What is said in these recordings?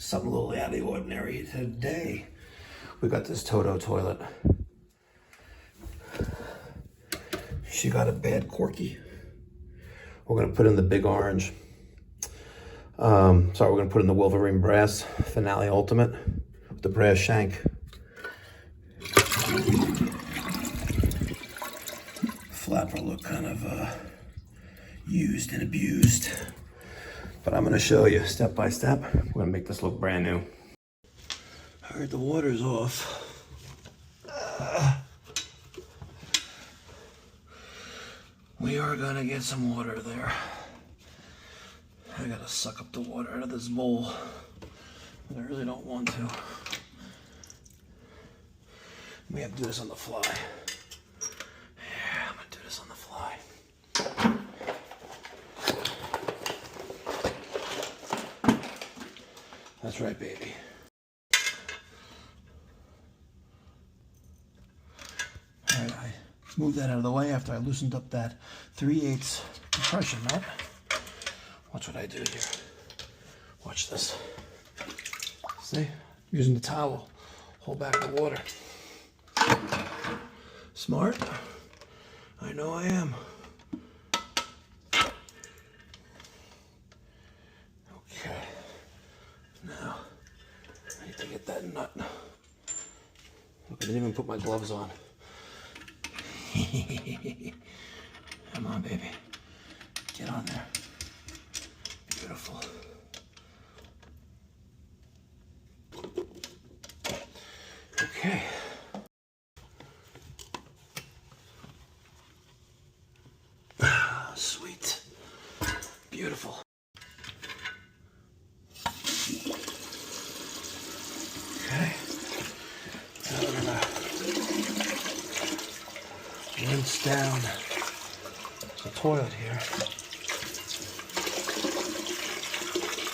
something a little out of the ordinary today. We got this Toto toilet. She got a bad corky. We're gonna put in the big orange. We're gonna put in the Wolverine Brass Finale Ultimate with the brass shank. Flapper look kind of used and abused, but I'm gonna show you step by step. We're gonna make this look brand new. All right, the water's off. We are gonna get some water there. I gotta suck up the water out of this bowl, but I really don't want to. We have to do this on the fly. Yeah, I'm gonna do this on the fly. That's right, baby. All right, I moved that out of the way after I loosened up that 3/8 compression nut. Watch what I do here. Watch this. See? Using the towel. Hold back the water. Smart? I know I am. Okay. Now, I need to get that nut. Look, I didn't even put my gloves on. Come on, baby. Get on there. Beautiful. Okay. Sweet. Beautiful. Okay. Now we're gonna rinse down the toilet here.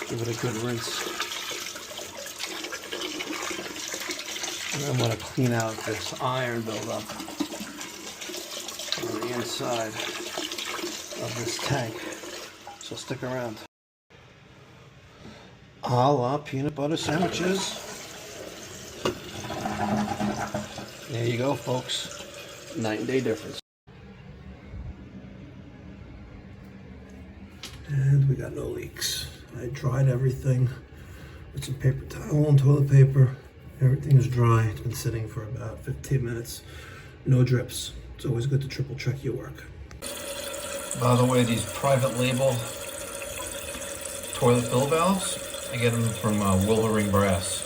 Give it a good rinse. And I'm going to clean out this iron buildup on the inside of this tank. So stick around. A la peanut butter sandwiches. There you go, folks. Night and day difference. And we got no leaks. I dried everything with some paper towel and toilet paper. Everything is dry. It's been sitting for about 15 minutes. No drips. It's always good to triple check your work. By the way, these private label toilet fill valves, I get them from Wolverine Brass.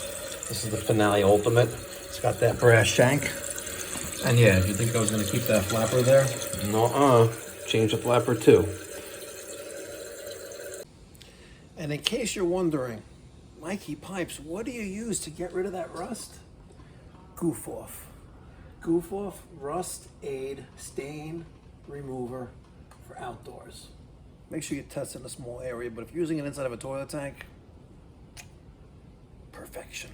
This is the Finale Ultimate. It's got that brass shank. And yeah, if you think I was going to keep that flapper there, no, change the flapper too. And in case you're wondering, Mikey Pipes, what do you use to get rid of that rust? Goof Off. Goof Off Rust Aid Stain Remover for outdoors. Make sure you test in a small area, but if you're using it inside of a toilet tank, perfection.